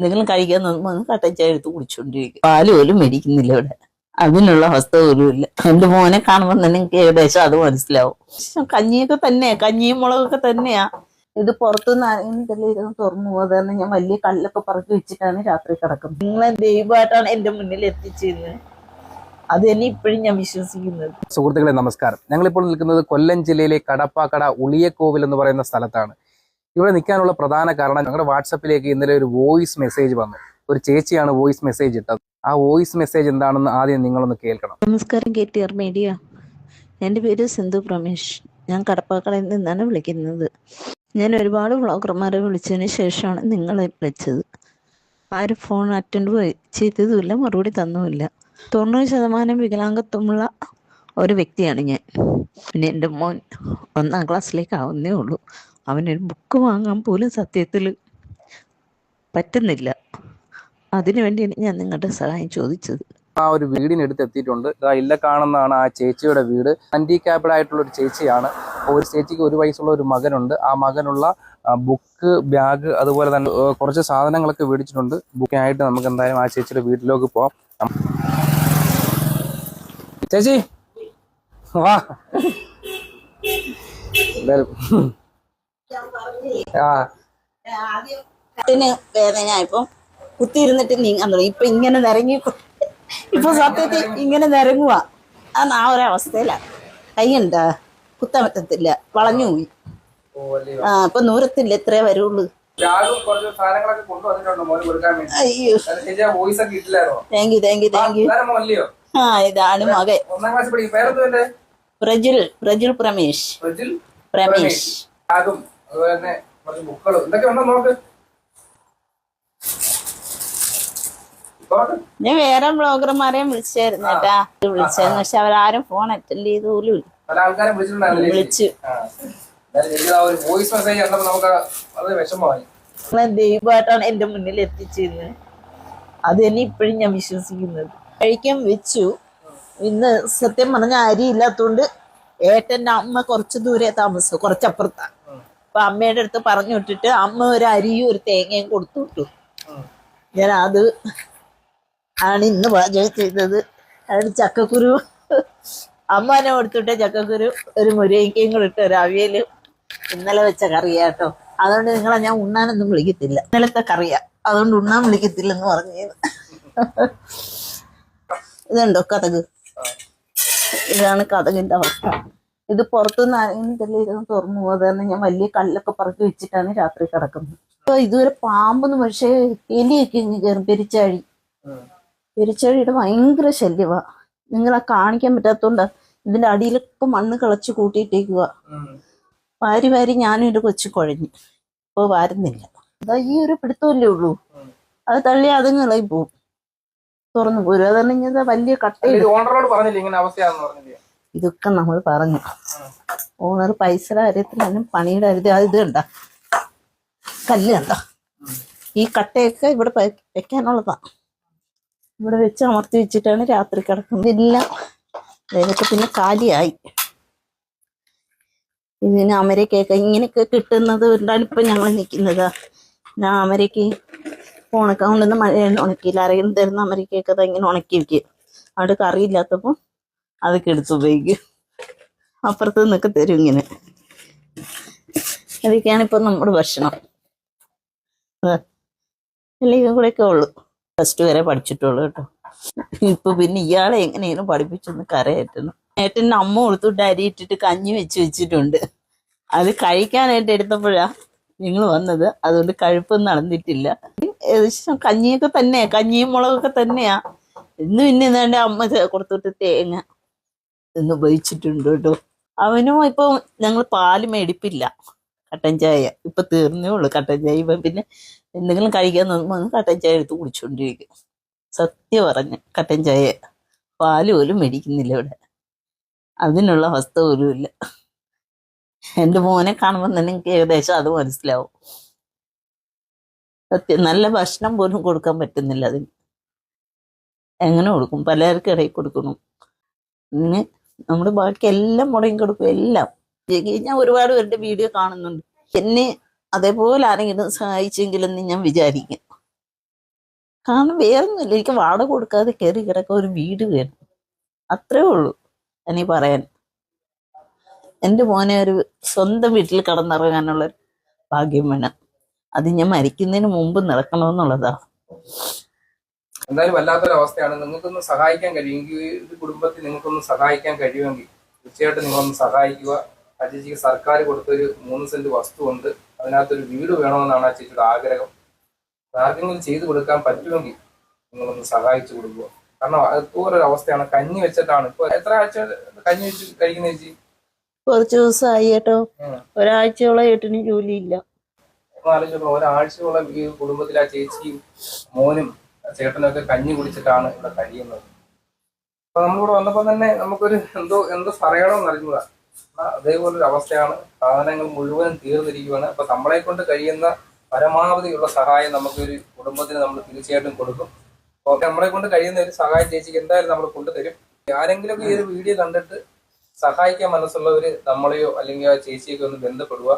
എന്തെങ്കിലും കഴിക്കാൻ തോന്നുമ്പോൾ കട്ടൻ ചായ എടുത്ത് കുടിച്ചോണ്ടിരിക്കും. പാല് പോലും മേടിക്കുന്നില്ല ഇവിടെ. അതിനുള്ള അവസ്ഥ പോലും ഇല്ല. എന്റെ മോനെ കാണുമ്പോൾ തന്നെ എനിക്ക് ഏകദേശം അത് മനസ്സിലാവും. കഞ്ഞിയൊക്കെ തന്നെയാ, കഞ്ഞിയും മുളകൊക്കെ തന്നെയാ. ഇത് പുറത്തുനിന്ന് ആരെങ്കിലും ഇരുന്ന് തുറന്നു പോകാതെ ഞാൻ വലിയ കല്ലൊക്കെ പറക്കി വെച്ചിട്ടാണ് രാത്രി കിടക്കുന്നത്. നിങ്ങളെ ദൈവമായിട്ടാണ് എന്റെ മുന്നിൽ എത്തിച്ചിരുന്നത്. അത് തന്നെ ഇപ്പോഴും ഞാൻ വിശ്വസിക്കുന്നത്. സുഹൃത്തുക്കളെ നമസ്കാരം. ഞങ്ങളിപ്പോൾ നിൽക്കുന്നത് കൊല്ലം ജില്ലയിലെ കടപ്പാക്കട ഉളിയക്കോവിൽ എന്ന് പറയുന്ന സ്ഥലത്താണ്. ഇവിടെ നിൽക്കാനുള്ള പ്രധാന കാരണം, ഞങ്ങളുടെ വാട്സപ്പിലേക്ക് ഇന്നലെ ഒരു വോയിസ് മെസ്സേജ് വന്നു. ഒരു ചേച്ചിയാണ് വോയിസ് മെസ്സേജ് ഇട്ടത്. ആ വോയിസ് മെസ്സേജ് എന്താണെന്ന് ആദ്യം നിങ്ങളൊന്ന് കേൾക്കണം. നമസ്കാരം KTR മീഡിയ. എൻ്റെ പേര് സിന്ധു പ്രമേഷ്. ഞാൻ കടപ്പാക്കടയിൽ നിന്നാണ് വിളിക്കുന്നത്. ഞാൻ ഒരുപാട് വ്ളോഗർമാരെ വിളിച്ചതിന് ശേഷമാണ് നിങ്ങളെ വിളിച്ചത്. ആരും ഫോൺ അറ്റൻഡ് ചെയ്തതുമില്ല, മറുപടി തന്നുമില്ല. 90% വികലാംഗത്വമുള്ള ഒരു വ്യക്തിയാണ് ഞാൻ. പിന്നെ എൻ്റെ മോൻ 1ാം ക്ലാസ്സിലേക്ക് ആവുന്നേ ഉള്ളൂ. അവനൊരു ബുക്ക് വാങ്ങാൻ പോലും സത്യത്തിൽ പറ്റുന്നില്ല. അതിനുവേണ്ടിയാണ് ഞാൻ നിങ്ങളുടെ സഹായം ചോദിച്ചത്. ആ ഒരു വീടിനടുത്ത് എത്തിയിട്ടുണ്ട്. ഇല്ല കാണുന്നതാണ് ആ ചേച്ചിയുടെ വീട്. ഹാൻഡിക്യാപ്ഡ് ആയിട്ടുള്ള ഒരു ചേച്ചിയാണ്. ഒരു ചേച്ചിക്ക് 1 വയസ്സുള്ള ഒരു മകനുണ്ട്. ആ മകനുള്ള ബുക്ക്, ബാഗ്, അതുപോലെ തന്നെ കുറച്ച് സാധനങ്ങളൊക്കെ മേടിച്ചിട്ടുണ്ട്. ബുക്കിനായിട്ട് നമുക്ക് എന്തായാലും ആ ചേച്ചിയുടെ വീട്ടിലേക്ക് പോവാം. ചേച്ചി വാ. വേദനയായപ്പോ കുത്തിയിരുന്നിട്ട് നീങ്ങാൻ തുടങ്ങി. ഇപ്പൊ ഇങ്ങനെ നിരങ്ങി, ഇപ്പൊ സത്യത്തിൽ ഇങ്ങനെ നിരങ്ങുക. ആ ഒരവസ്ഥയിലാണ്. കൈയുണ്ടാ കുത്താൻ പറ്റത്തില്ല, വളഞ്ഞു പോയി. ഇപ്പൊ നൂരത്തില്ല, ഇത്രേ വരുള്ളൂ. അയ്യോ, താങ്ക് യു. ഇതാണ് മകൻ പ്രജുൽ പ്രമേഷ്. ഞാൻ വേറെ ബ്ലോഗർമാരെയും വിളിച്ചായിരുന്നു കേട്ടാ. വിളിച്ചായിരുന്നു, പക്ഷെ അവരാരും ഫോൺ അറ്റൻഡ് ചെയ്ത് പോലും വിളിച്ചു. ദൈവമായിട്ടാണ് എന്റെ മുന്നിൽ എത്തിച്ചിരുന്നത്. അത് തന്നെ ഇപ്പോഴും ഞാൻ വിശ്വസിക്കുന്നത്. കഴിക്കാൻ വെച്ചു. ഇന്ന് സത്യം പറഞ്ഞ അരി ഇല്ലാത്തോണ്ട് ഏട്ടന്റെ അമ്മ കുറച്ച് ദൂരെ താമസം, കുറച്ചപ്പുറത്താണ്. അപ്പൊ അമ്മയുടെ അടുത്ത് പറഞ്ഞു വിട്ടിട്ട് അമ്മ ഒരു അരിയും ഒരു തേങ്ങയും കൊടുത്തു വിട്ടു. ഞാൻ അത് ആണ് ഇന്ന് പാചകം ചെയ്തത്. അതിന് ചക്കക്കുരു അമ്മനെ കൊടുത്തിട്ട് ചക്കക്കുരു, ഒരു മുരിങ്ങയും കൂടെ ഇട്ട് ഒരു അവിയലും ഇന്നലെ വെച്ച കറിയാട്ടോ. അതുകൊണ്ട് നിങ്ങളെ ഞാൻ ഉണ്ണാനൊന്നും വിളിക്കത്തില്ല. ഇന്നലത്തെ കറിയാ, അതുകൊണ്ട് ഉണ്ണാൻ വിളിക്കത്തില്ലെന്ന് പറഞ്ഞു. ഇതുണ്ടോ കഥക്? ഇതാണ് കഥകിന്റെ അവസ്ഥ. ഇത് പുറത്തുനിന്ന് ആരെങ്കിലും ഇരുന്ന് തുറന്നു പോകാതെ ഞാൻ വലിയ കല്ലൊക്കെ പറക്കി വെച്ചിട്ടാണ് രാത്രി കിടക്കുന്നത്. അപ്പൊ ഇതുവരെ പാമ്പൊന്നും, പക്ഷേ എലിയൊക്കെ ഇങ്ങ് കയറും. പെരിച്ചാഴിയുടെ ഭയങ്കര ശല്യമാ. നിങ്ങളെ കാണിക്കാൻ പറ്റാത്തോണ്ടാ. ഇതിന്റെ അടിയിലൊക്കെ മണ്ണ് കിളച്ച് കൂട്ടിയിട്ടേക്കുക. വാരി ഞാനും ഒരു കൊച്ചു കുഴഞ്ഞു. ഇപ്പൊ വാരുന്നില്ല. അതാ ഈ ഒരു പിടുത്തമല്ലേ ഉള്ളൂ. അത് തള്ളി അതും ഇളകി പോവും, തുറന്നു പോരും. അതല്ലെങ്കിൽ വലിയ കട്ടയിൽ ഇതൊക്കെ നമ്മൾ പറഞ്ഞു. ഓണർ പൈസയുടെ കാര്യത്തിലും പണിയുടെ കാര്യത്തിൽ അത് ഇത് കണ്ട കല്ല് കണ്ട. ഈ കട്ടയൊക്കെ ഇവിടെ വെക്കാനുള്ളതാ. ഇവിടെ വെച്ച് അമർത്തി വെച്ചിട്ടാണ് രാത്രി കിടക്കുന്നത്. എല്ലാം ഇതൊക്കെ പിന്നെ കാലിയായി. ഇതിന് അമരക്കൊക്കെ ഇങ്ങനെയൊക്കെ കിട്ടുന്നത് കൊണ്ടാണ് ഇപ്പൊ ഞങ്ങൾ നിൽക്കുന്നത്. ഞാൻ അമരക്ക് ഉണക്കാൻ കൊണ്ടുവന്ന് മഴയാണ് ഉണക്കിയില്ല. ആരെങ്കിലും തരുന്ന അമരക്കൊക്കെ അത് ഇങ്ങനെ ഉണക്കി വെക്കുക. അവിടെ കറിയില്ലാത്തപ്പോൾ അതൊക്കെ എടുത്ത് ഉപയോഗിക്കും. അപ്പുറത്ത് നിന്നൊക്കെ തരും ഇങ്ങനെ. അതൊക്കെയാണ് ഇപ്പൊ നമ്മുടെ ഭക്ഷണം. അല്ല ഇതും കൂടെയൊക്കെ ഉള്ളു. +2 വരെ പഠിച്ചിട്ടുള്ളൂ കേട്ടോ. ഇപ്പൊ പിന്നെ ഇയാളെ എങ്ങനെയാണ് പഠിപ്പിച്ചൊന്ന് കരയേറ്റണം. ഏട്ടൻ്റെ അമ്മ കൊടുത്തിട്ട് അരി ഇട്ടിട്ട് കഞ്ഞി വെച്ചിട്ടുണ്ട്. അത് കഴിക്കാനായിട്ട് എടുത്തപ്പോഴാ നിങ്ങൾ വന്നത്. അതുകൊണ്ട് കഴിപ്പൊന്നും നടന്നിട്ടില്ല. ഏകദേശം കഞ്ഞിയൊക്കെ തന്നെയാ, കഞ്ഞിയും മുളകൊക്കെ തന്നെയാ. ഇന്ന് പിന്നെ എന്താണ്ട് അമ്മ കൊടുത്തിട്ട് തേങ്ങ ഇന്ന് ഉപയോഗിച്ചിട്ടുണ്ട് കേട്ടോ. അവനും ഇപ്പൊ ഞങ്ങൾ പാല് മേടിപ്പില്ല, കട്ടൻ ചായ. ഇപ്പൊ തീർന്നേ ഉള്ളു കട്ടൻ ചായ. ഇപ്പൊ പിന്നെ എന്തെങ്കിലും കഴിക്കാൻ തോന്നുമ്പോൾ കട്ടൻ ചായ എടുത്ത് കുടിച്ചോണ്ടിരിക്കും. സത്യം പറഞ്ഞ കട്ടൻ ചായ, പാല് പോലും മേടിക്കുന്നില്ല ഇവിടെ. അതിനുള്ള അവസ്ഥ പോലും ഇല്ല. എൻ്റെ മോനെ കാണുമ്പോൾ തന്നെ എനിക്ക് ഏകദേശം അത് മനസ്സിലാവും. സത്യം, നല്ല ഭക്ഷണം പോലും കൊടുക്കാൻ പറ്റുന്നില്ല അതിന്. എങ്ങനെ കൊടുക്കും? പലർക്കും ഇടയിൽ കൊടുക്കണം. പിന്നെ നമ്മൾ ബാക്കി എല്ലാം മുടങ്ങി കൊടുക്കും. എല്ലാം ഞാൻ ഒരുപാട് പേരുടെ വീഡിയോ കാണുന്നുണ്ട്. എന്നെ അതേപോലെ ആരെങ്കിലും സഹായിച്ചെങ്കിലെന്ന് ഞാൻ വിചാരിക്കും. കാരണം വേറൊന്നുമില്ല, എനിക്ക് വാടക കൊടുക്കാതെ കയറി കിടക്കാൻ ഒരു വീട് വേണം, അത്രേ ഉള്ളൂ എനിക്ക് പറയാൻ. എൻ്റെ മോനെ ഒരു സ്വന്തം വീട്ടിൽ കടന്നിറങ്ങാനുള്ളൊരു ഭാഗ്യം വേണം. അത് ഞാൻ മരിക്കുന്നതിന് മുമ്പ് നടക്കണമെന്നുള്ളതാ. എന്തായാലും വല്ലാത്തൊരു അവസ്ഥയാണ്. നിങ്ങൾക്കൊന്ന് സഹായിക്കാൻ കഴിയുമെങ്കിൽ, ഒരു കുടുംബത്തിൽ നിങ്ങൾക്കൊന്ന് സഹായിക്കാൻ കഴിയുമെങ്കിൽ തീർച്ചയായിട്ടും നിങ്ങളൊന്ന് സഹായിക്കുക. ആ ചേച്ചിക്ക് സർക്കാർ കൊടുത്തൊരു 3 സെന്റ് വസ്തുവുണ്ട്, അതിനകത്തൊരു വീട് വേണമെന്നാണ് ആ ചേച്ചിയുടെ ആഗ്രഹം. ആർക്കെങ്കിലും ചെയ്തു കൊടുക്കാൻ പറ്റുമെങ്കിൽ നിങ്ങളൊന്ന് സഹായിച്ചു കൊടുക്കുക. കാരണം അതുപോലൊരു അവസ്ഥയാണ്. കഞ്ഞി വെച്ചിട്ടാണ് ഇപ്പൊ എത്ര ആഴ്ച കഞ്ഞി വെച്ച് കഴിക്കുന്ന ചേച്ചി? കുറച്ച് ദിവസമായി കേട്ടോ, ഒരാഴ്ചയോളം ഏട്ടന് ജോലിയില്ല. ആലോചിച്ചപ്പോൾ ഒരാഴ്ചയോളം ഈ കുടുംബത്തിൽ ആ ചേച്ചിയും മോനും ചേട്ടനൊക്കെ കഞ്ഞി കുടിച്ചിട്ടാണ് ഇവിടെ കഴിയുന്നത്. അപ്പൊ നമ്മളിവിടെ വന്നപ്പോ തന്നെ നമുക്കൊരു എന്തോ പറയണമെന്ന് അറിഞ്ഞൂടാ. അതേപോലൊരു അവസ്ഥയാണ്. സാധനങ്ങൾ മുഴുവനും തീർന്നിരിക്കുകയാണ്. അപ്പൊ നമ്മളെ കൊണ്ട് കഴിയുന്ന പരമാവധിയുള്ള സഹായം നമുക്കൊരു കുടുംബത്തിന് നമ്മൾ തീർച്ചയായിട്ടും കൊടുക്കും. അപ്പോൾ നമ്മളെ കൊണ്ട് കഴിയുന്ന ഒരു സഹായം ചേച്ചിക്ക് എന്തായാലും നമ്മൾ കൊണ്ടുതരും. ആരെങ്കിലും ഈ ഒരു വീഡിയോ കണ്ടിട്ട് സഹായിക്കാൻ മനസ്സുള്ളവര് നമ്മളെയോ അല്ലെങ്കിൽ ആ ചേച്ചിയൊക്കെ ഒന്ന് ബന്ധപ്പെടുക.